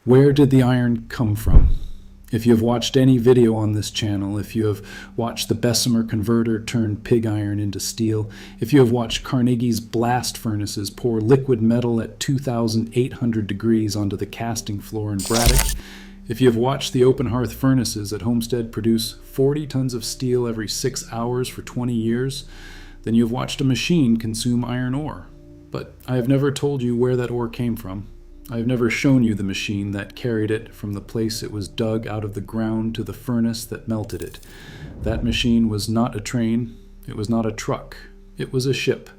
Where did the iron come from? If you have watched any video on this channel, if you have watched the Bessemer converter turn pig iron into steel, if you have watched Carnegie's blast furnaces pour liquid metal at 2,800 degrees onto the casting floor in Braddock, if you have watched the open hearth furnaces at Homestead produce 40 tons of steel every 6 hours for 20 years, then you have watched a machine consume iron ore. But I have never told you where that ore came from. I have never shown you the machine that carried it from the place it was dug out of the ground to the furnace that melted it. That machine was not a train, it was not a truck, it was a ship.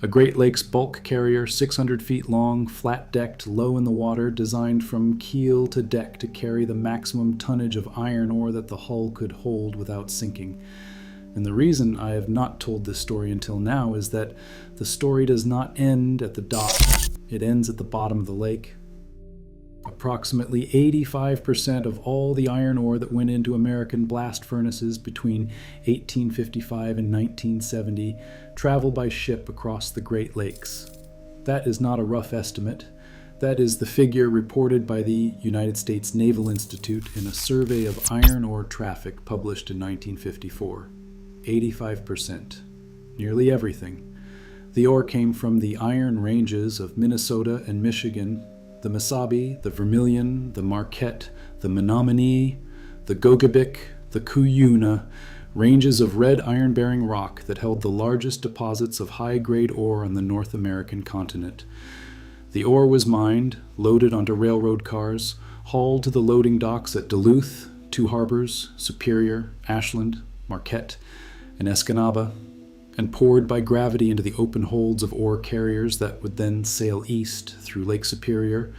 A Great Lakes bulk carrier, 600 feet long, flat-decked, low in the water, designed from keel to deck to carry the maximum tonnage of iron ore that the hull could hold without sinking. And the reason I have not told this story until now is that the story does not end at the dock. It ends at the bottom of the lake. Approximately 85% of all the iron ore that went into American blast furnaces between 1855 and 1970 traveled by ship across the Great Lakes. That is not a rough estimate. That is the figure reported by the United States Naval Institute in a survey of iron ore traffic published in 1954. 85%. Nearly everything. The ore came from the iron ranges of Minnesota and Michigan, the Mesabi, the Vermilion, the Marquette, the Menominee, the Gogebic, the Cuyuna, ranges of red iron-bearing rock that held the largest deposits of high-grade ore on the North American continent. The ore was mined, loaded onto railroad cars, hauled to the loading docks at Duluth, Two Harbors, Superior, Ashland, Marquette, and Escanaba, and poured by gravity into the open holds of ore carriers that would then sail east through Lake Superior,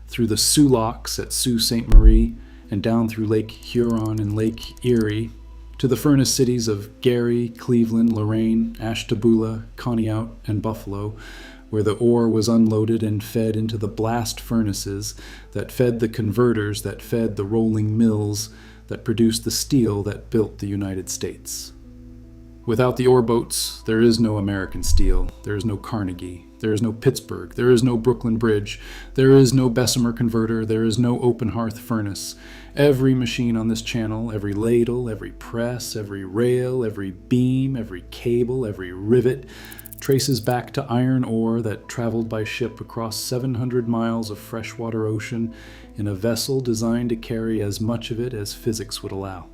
through the Sault locks at Sault Ste. Marie, and down through Lake Huron and Lake Erie, to the furnace cities of Gary, Cleveland, Lorain, Ashtabula, Conneaut, and Buffalo, where the ore was unloaded and fed into the blast furnaces that fed the converters that fed the rolling mills that produced the steel that built the United States. Without the ore boats, there is no American steel, there is no Carnegie, there is no Pittsburgh, there is no Brooklyn Bridge, there is no Bessemer converter, there is no open hearth furnace. Every machine on this channel, every ladle, every press, every rail, every beam, every cable, every rivet, traces back to iron ore that traveled by ship across 700 miles of freshwater ocean in a vessel designed to carry as much of it as physics would allow.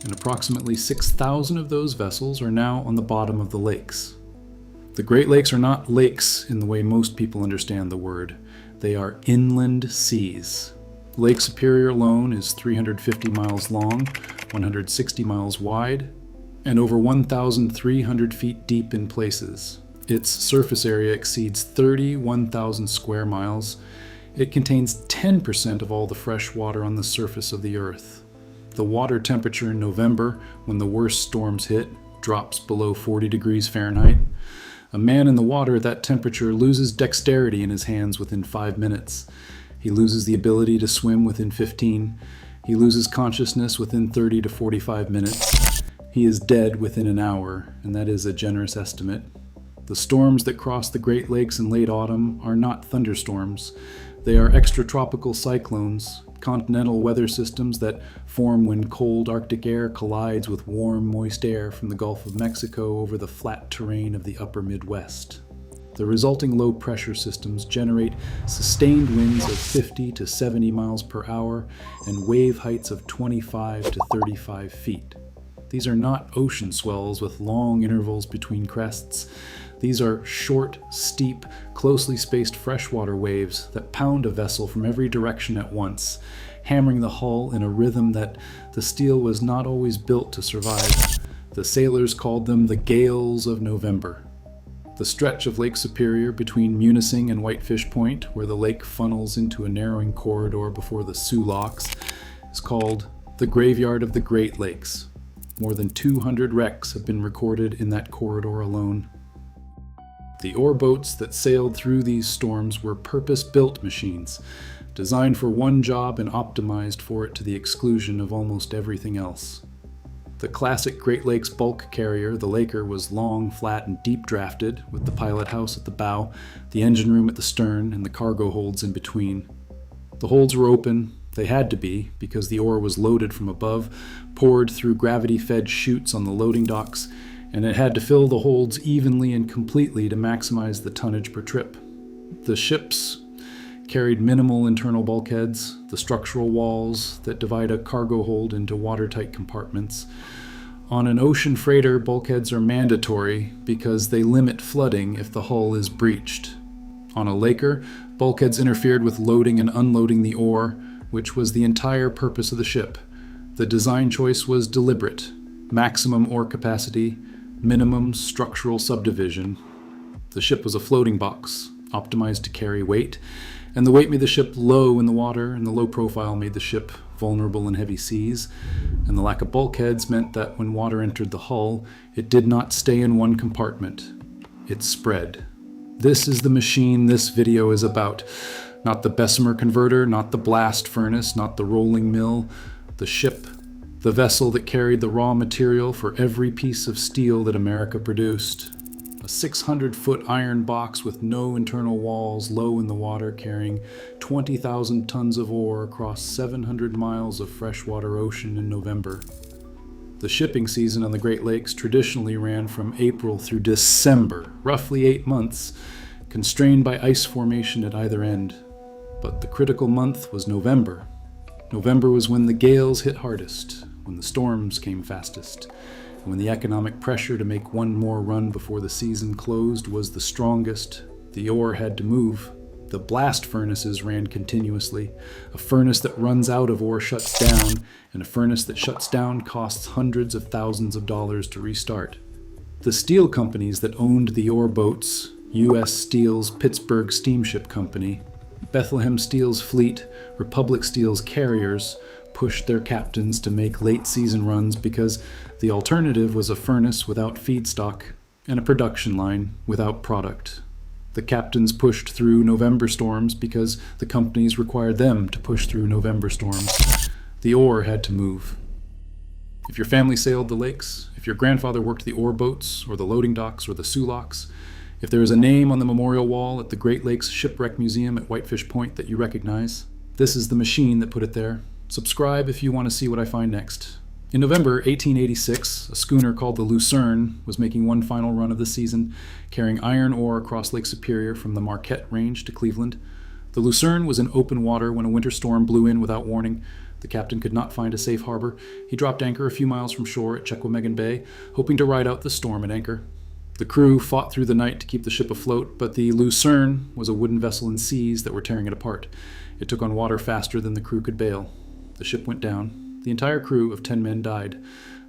And approximately 6,000 of those vessels are now on the bottom of the lakes. The Great Lakes are not lakes in the way most people understand the word. They are inland seas. Lake Superior alone is 350 miles long, 160 miles wide, and over 1,300 feet deep in places. Its surface area exceeds 31,000 square miles. It contains 10% of all the fresh water on the surface of the earth. The water temperature in November, when the worst storms hit, drops below 40 degrees Fahrenheit. A man in the water at that temperature loses dexterity in his hands within 5 minutes. He loses the ability to swim within 15. He loses consciousness within 30 to 45 minutes. He is dead within an hour, and that is a generous estimate. The storms that cross the Great Lakes in late autumn are not thunderstorms. They are extratropical cyclones, continental weather systems that form when cold Arctic air collides with warm, moist air from the Gulf of Mexico over the flat terrain of the upper Midwest. The resulting low-pressure systems generate sustained winds of 50 to 70 miles per hour and wave heights of 25 to 35 feet. These are not ocean swells with long intervals between crests. These are short, steep, closely spaced freshwater waves that pound a vessel from every direction at once, hammering the hull in a rhythm that the steel was not always built to survive. The sailors called them the gales of November. The stretch of Lake Superior between Munising and Whitefish Point, where the lake funnels into a narrowing corridor before the Sault locks, is called the Graveyard of the Great Lakes. More than 200 wrecks have been recorded in that corridor alone. The ore boats that sailed through these storms were purpose-built machines, designed for one job and optimized for it to the exclusion of almost everything else. The classic Great Lakes bulk carrier, the Laker, was long, flat, and deep-drafted, with the pilot house at the bow, the engine room at the stern, and the cargo holds in between. The holds were open. They had to be, because the ore was loaded from above, poured through gravity-fed chutes on the loading docks, and it had to fill the holds evenly and completely to maximize the tonnage per trip. The ships carried minimal internal bulkheads, the structural walls that divide a cargo hold into watertight compartments. On an ocean freighter, bulkheads are mandatory because they limit flooding if the hull is breached. On a laker, bulkheads interfered with loading and unloading the ore, which was the entire purpose of the ship. The design choice was deliberate: maximum ore capacity, minimum structural subdivision. The ship was a floating box, optimized to carry weight, and the weight made the ship low in the water, and the low profile made the ship vulnerable in heavy seas. And the lack of bulkheads meant that when water entered the hull, it did not stay in one compartment. It spread. This is the machine this video is about. Not the Bessemer converter, not the blast furnace, not the rolling mill. The ship, the vessel that carried the raw material for every piece of steel that America produced. A 600-foot iron box with no internal walls, low in the water, carrying 20,000 tons of ore across 700 miles of freshwater ocean in November. The shipping season on the Great Lakes traditionally ran from April through December, roughly 8 months, constrained by ice formation at either end. But the critical month was November. November was when the gales hit hardest, when the storms came fastest, and when the economic pressure to make one more run before the season closed was the strongest. The ore had to move. The blast furnaces ran continuously. A furnace that runs out of ore shuts down, and a furnace that shuts down costs hundreds of thousands of dollars to restart. The steel companies that owned the ore boats, U.S. Steel's Pittsburgh Steamship Company, Bethlehem Steel's fleet, Republic Steel's carriers, pushed their captains to make late-season runs because the alternative was a furnace without feedstock and a production line without product. The captains pushed through November storms because the companies required them to push through November storms. The ore had to move. If your family sailed the lakes, if your grandfather worked the ore boats or the loading docks or the sulaks, if there is a name on the memorial wall at the Great Lakes Shipwreck Museum at Whitefish Point that you recognize, this is the machine that put it there. Subscribe if you want to see what I find next. In November 1886, a schooner called the Lucerne was making one final run of the season, carrying iron ore across Lake Superior from the Marquette Range to Cleveland. The Lucerne was in open water when a winter storm blew in without warning. The captain could not find a safe harbor. He dropped anchor a few miles from shore at Chequamegon Bay, hoping to ride out the storm at anchor. The crew fought through the night to keep the ship afloat, but the Lucerne was a wooden vessel in seas that were tearing it apart. It took on water faster than the crew could bail. The ship went down. The entire crew of 10 men died.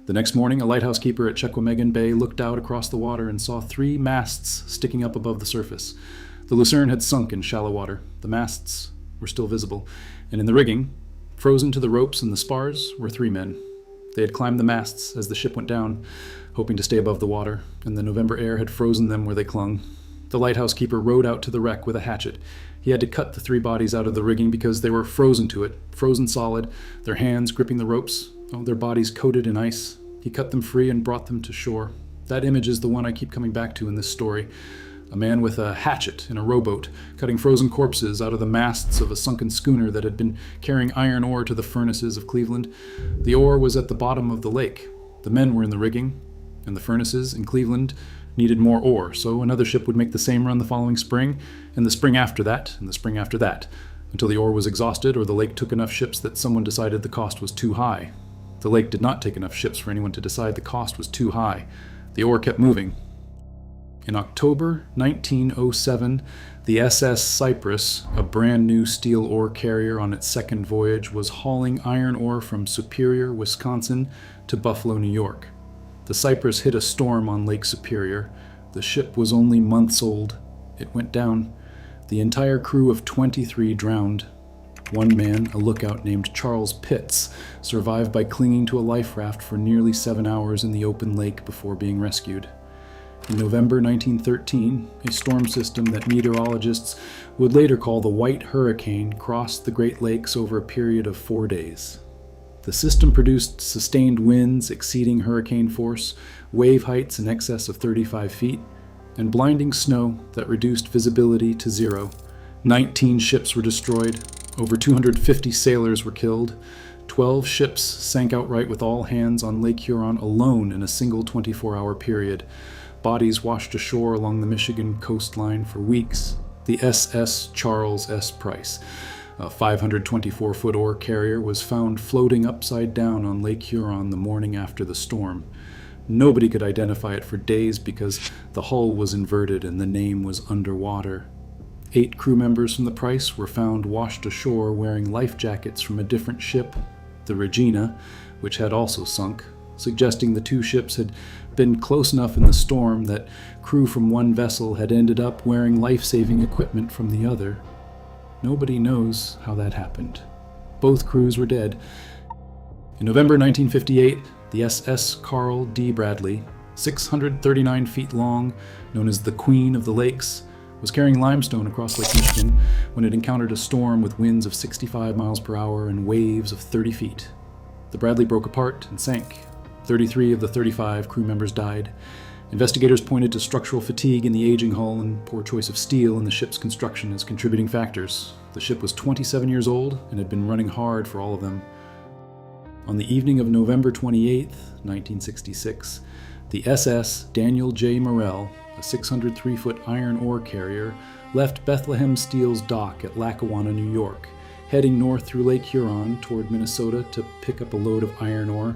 The next morning, a lighthouse keeper at Chequamegon Bay looked out across the water and saw 3 masts sticking up above the surface. The Lucerne had sunk in shallow water. The masts were still visible, and in the rigging, frozen to the ropes and the spars, were 3 men. They had climbed the masts as the ship went down, hoping to stay above the water, and the November air had frozen them where they clung. The lighthouse keeper rowed out to the wreck with a hatchet. He had to cut the 3 bodies out of the rigging because they were frozen to it, frozen solid, their hands gripping the ropes, their bodies coated in ice. He cut them free and brought them to shore. That image is the one I keep coming back to in this story. A man with a hatchet in a rowboat, cutting frozen corpses out of the masts of a sunken schooner that had been carrying iron ore to the furnaces of Cleveland. The ore was at the bottom of the lake. The men were in the rigging, and the furnaces in Cleveland needed more ore, so another ship would make the same run the following spring, and the spring after that, and the spring after that, until the ore was exhausted or the lake took enough ships that someone decided the cost was too high. The lake did not take enough ships for anyone to decide the cost was too high. The ore kept moving. In October 1907, the SS Cyprus, a brand new steel ore carrier on its second voyage, was hauling iron ore from Superior, Wisconsin to Buffalo, New York. The Cyprus hit a storm on Lake Superior. The ship was only months old. It went down. The entire crew of 23 drowned. One man, a lookout named Charles Pitts, survived by clinging to a life raft for nearly 7 hours in the open lake before being rescued. In November 1913, a storm system that meteorologists would later call the White Hurricane crossed the Great Lakes over a period of 4 days. The system produced sustained winds exceeding hurricane force, wave heights in excess of 35 feet, and blinding snow that reduced visibility to 0. 19 ships were destroyed, Over 250 sailors were killed. 12 ships sank outright with all hands on Lake Huron alone in a single 24-hour period. Bodies washed ashore along the Michigan coastline for weeks. The SS Charles S. Price, a 524-foot ore carrier, was found floating upside down on Lake Huron the morning after the storm. Nobody could identify it for days because the hull was inverted and the name was underwater. 8 crew members from the Price were found washed ashore wearing life jackets from a different ship, the Regina, which had also sunk, suggesting the 2 ships had been close enough in the storm that crew from one vessel had ended up wearing life-saving equipment from the other. Nobody knows how that happened. Both crews were dead. In November 1958, the SS Carl D. Bradley, 639 feet long, known as the Queen of the Lakes, was carrying limestone across Lake Michigan when it encountered a storm with winds of 65 miles per hour and waves of 30 feet. The Bradley broke apart and sank. 33 of the 35 crew members died. Investigators pointed to structural fatigue in the aging hull and poor choice of steel in the ship's construction as contributing factors. The ship was 27 years old and had been running hard for all of them. On the evening of November 28, 1966, the SS Daniel J. Morrell, a 603-foot iron ore carrier, left Bethlehem Steel's dock at Lackawanna, New York, heading north through Lake Huron toward Minnesota to pick up a load of iron ore.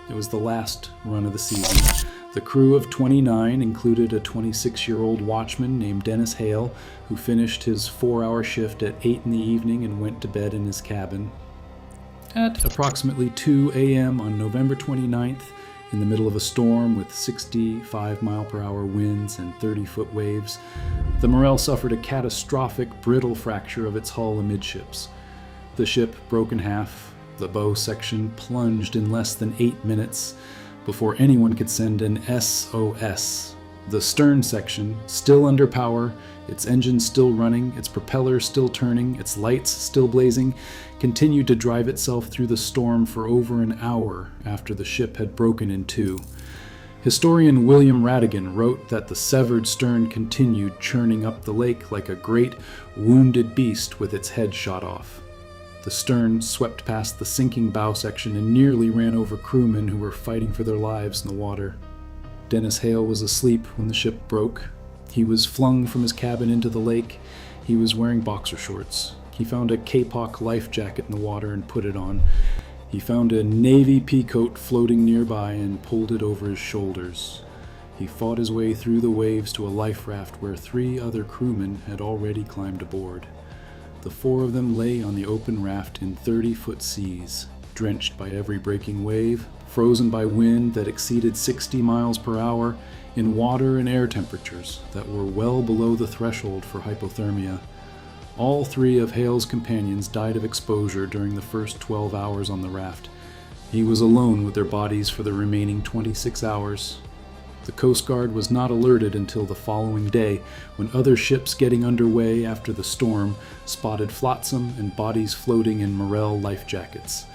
It was the last run of the season. The crew of 29 included a 26-year-old watchman named Dennis Hale, who finished his 4-hour shift at 8 in the evening and went to bed in his cabin. At approximately 2 a.m. on November 29th, in the middle of a storm with 65-mile-per-hour winds and 30-foot waves, the Morrell suffered a catastrophic brittle fracture of its hull amidships. The ship broke in half. The bow section plunged in less than 8 minutes before anyone could send an SOS. The stern section, still under power, its engines still running, its propellers still turning, its lights still blazing, continued to drive itself through the storm for over an hour after the ship had broken in 2. Historian William Radigan wrote that the severed stern continued churning up the lake like a great wounded beast with its head shot off. The stern swept past the sinking bow section and nearly ran over crewmen who were fighting for their lives in the water. Dennis Hale was asleep when the ship broke. He was flung from his cabin into the lake. He was wearing boxer shorts. He found a Kapok life jacket in the water and put it on. He found a navy peacoat floating nearby and pulled it over his shoulders. He fought his way through the waves to a life raft where 3 other crewmen had already climbed aboard. The 4 of them lay on the open raft in 30-foot seas, drenched by every breaking wave, frozen by wind that exceeded 60 miles per hour, in water and air temperatures that were well below the threshold for hypothermia. All 3 of Hale's companions died of exposure during the first 12 hours on the raft. He was alone with their bodies for the remaining 26 hours. The Coast Guard was not alerted until the following day, when other ships getting underway after the storm spotted flotsam and bodies floating in Morrell life jackets.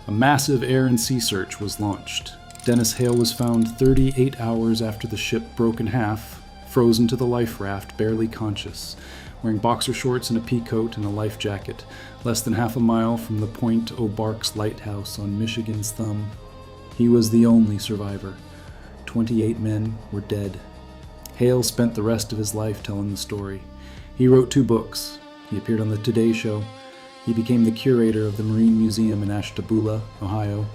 A massive air and sea search was launched. Dennis Hale was found 38 hours after the ship broke in half, frozen to the life raft, barely conscious, wearing boxer shorts and a peacoat and a life jacket, less than half a mile from the Point O'Barks lighthouse on Michigan's Thumb. He was the only survivor. 28 men were dead. Hale spent the rest of his life telling the story. He wrote 2 books. He appeared on the Today Show. He became the curator of the Marine Museum in Ashtabula, Ohio,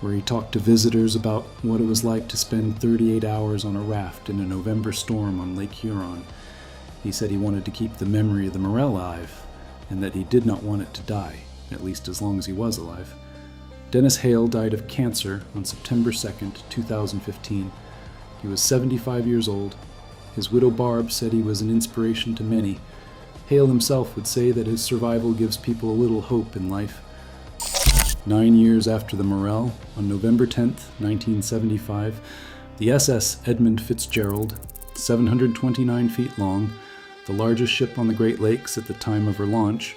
where he talked to visitors about what it was like to spend 38 hours on a raft in a November storm on Lake Huron. He said he wanted to keep the memory of the Morrell alive, and that he did not want it to die, at least as long as he was alive. Dennis Hale died of cancer on September 2nd, 2015. He was 75 years old. His widow Barb said he was an inspiration to many. Hale himself would say that his survival gives people a little hope in life. 9 years after the Morrell, on November 10th, 1975, the SS Edmund Fitzgerald, 729 feet long, the largest ship on the Great Lakes at the time of her launch,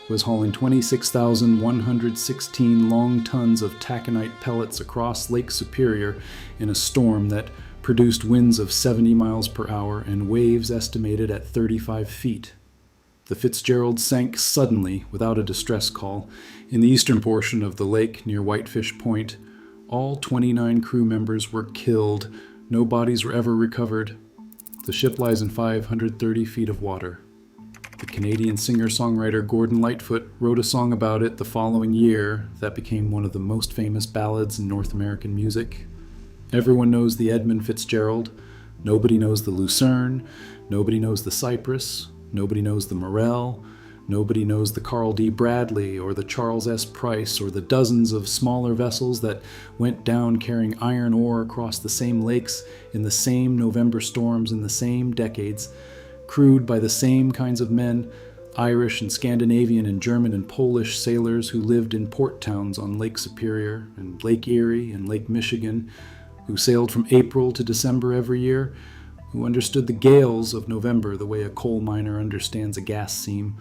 was hauling 26,116 long tons of taconite pellets across Lake Superior in a storm that produced winds of 70 miles per hour and waves estimated at 35 feet. The Fitzgerald sank suddenly without a distress call in the eastern portion of the lake near Whitefish Point. All 29 crew members were killed. No bodies were ever recovered. The ship lies in 530 feet of water. The Canadian singer-songwriter Gordon Lightfoot wrote a song about it the following year that became one of the most famous ballads in North American music. Everyone knows the Edmund Fitzgerald. Nobody knows the Lucerne. Nobody knows the Cypress. Nobody knows the Morel. Nobody knows the Carl D. Bradley or the Charles S. Price or the dozens of smaller vessels that went down carrying iron ore across the same lakes in the same November storms in the same decades, crewed by the same kinds of men, Irish and Scandinavian and German and Polish sailors who lived in port towns on Lake Superior and Lake Erie and Lake Michigan, who sailed from April to December every year, who understood the gales of November the way a coal miner understands a gas seam,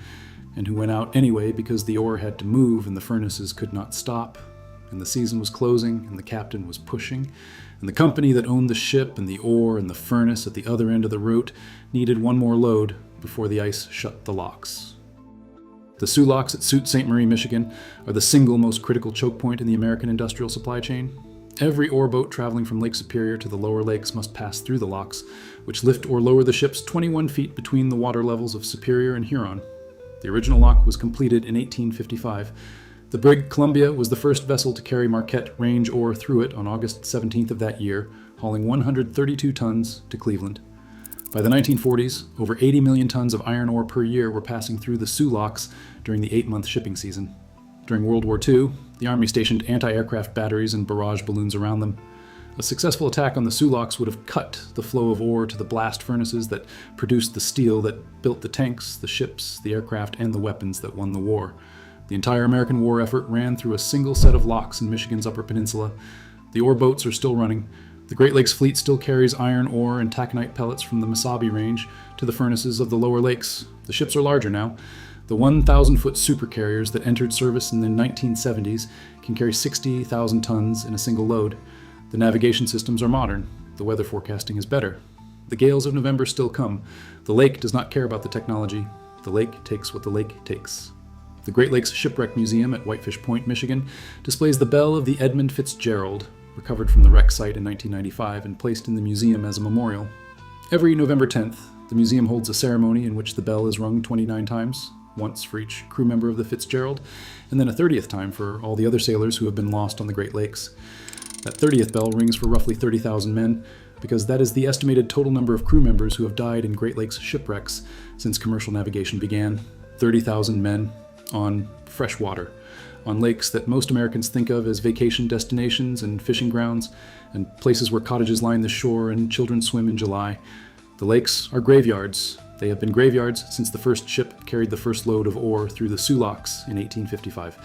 and who went out anyway because the ore had to move and the furnaces could not stop, and the season was closing and the captain was pushing, and the company that owned the ship and the ore and the furnace at the other end of the route needed one more load before the ice shut the locks. The Soo locks at Sault Ste. Marie, Michigan, are the single most critical choke point in the American industrial supply chain. Every ore boat traveling from Lake Superior to the lower lakes must pass through the locks, which lift or lower the ships 21 feet between the water levels of Superior and Huron. The original lock was completed in 1855. The brig Columbia was the first vessel to carry Marquette range ore through it on August 17th of that year, hauling 132 tons to Cleveland. By the 1940s, over 80 million tons of iron ore per year were passing through the Soo locks during the 8-month shipping season. During World War II, the Army stationed anti-aircraft batteries and barrage balloons around them. A successful attack on the Soo locks would have cut the flow of ore to the blast furnaces that produced the steel that built the tanks, the ships, the aircraft, and the weapons that won the war. The entire American war effort ran through a single set of locks in Michigan's Upper Peninsula. The ore boats are still running. The Great Lakes Fleet still carries iron ore and taconite pellets from the Mesabi Range to the furnaces of the lower lakes. The ships are larger now. The 1,000-foot supercarriers that entered service in the 1970s can carry 60,000 tons in a single load. The navigation systems are modern. The weather forecasting is better. The gales of November still come. The lake does not care about the technology. The lake takes what the lake takes. The Great Lakes Shipwreck Museum at Whitefish Point, Michigan, displays the bell of the Edmund Fitzgerald, recovered from the wreck site in 1995 and placed in the museum as a memorial. Every November 10th, the museum holds a ceremony in which the bell is rung 29 times, once for each crew member of the Fitzgerald, and then a 30th time for all the other sailors who have been lost on the Great Lakes. That 30th bell rings for roughly 30,000 men, because that is the estimated total number of crew members who have died in Great Lakes shipwrecks since commercial navigation began. 30,000 men on fresh water, on lakes that most Americans think of as vacation destinations and fishing grounds, and places where cottages line the shore and children swim in July. The lakes are graveyards. They have been graveyards since the first ship carried the first load of ore through the Soo locks in 1855.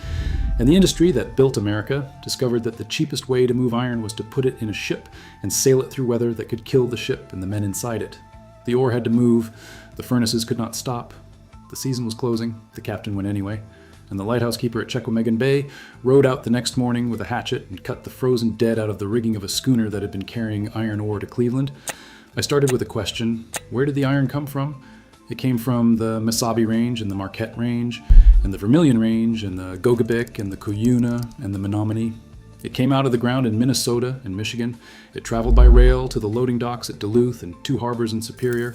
And the industry that built America discovered that the cheapest way to move iron was to put it in a ship and sail it through weather that could kill the ship and the men inside it. The ore had to move. The furnaces could not stop. The season was closing. The captain went anyway. And the lighthouse keeper at Chequamegon Bay rowed out the next morning with a hatchet and cut the frozen dead out of the rigging of a schooner that had been carrying iron ore to Cleveland. I started with a question: where did the iron come from? It came from the Mesabi Range and the Marquette Range and the Vermilion Range and the Gogabic and the Cuyuna and the Menominee. It came out of the ground in Minnesota and Michigan. It traveled by rail to the loading docks at Duluth and two harbors in Superior.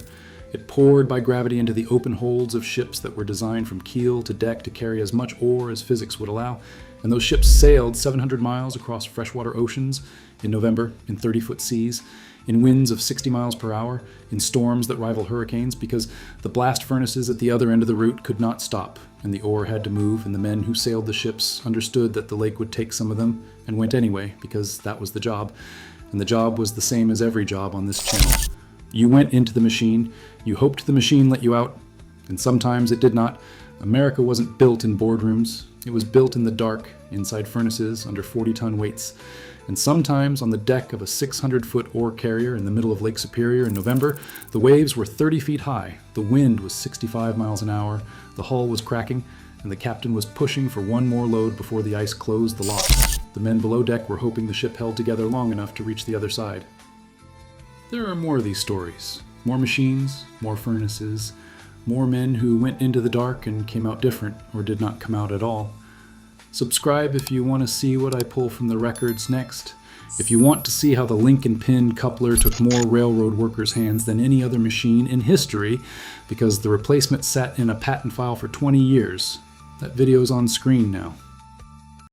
It poured by gravity into the open holds of ships that were designed from keel to deck to carry as much ore as physics would allow. And those ships sailed 700 miles across freshwater oceans in November in 30-foot seas, in winds of 60 miles per hour, in storms that rival hurricanes, because the blast furnaces at the other end of the route could not stop, and the ore had to move, and the men who sailed the ships understood that the lake would take some of them, and went anyway, because that was the job. And the job was the same as every job on this channel. You went into the machine, you hoped the machine let you out, and sometimes it did not. America wasn't built in boardrooms. It was built in the dark, inside furnaces, under 40-ton weights. And sometimes on the deck of a 600-foot ore carrier in the middle of Lake Superior in November, the waves were 30 feet high, the wind was 65 miles an hour, the hull was cracking, and the captain was pushing for one more load before the ice closed the locks. The men below deck were hoping the ship held together long enough to reach the other side. There are more of these stories. More machines, more furnaces, more men who went into the dark and came out different, or did not come out at all. Subscribe if you want to see what I pull from the records next. If you want to see how the link and pin coupler took more railroad workers' hands than any other machine in history, because the replacement sat in a patent file for 20 years, that video's on screen now.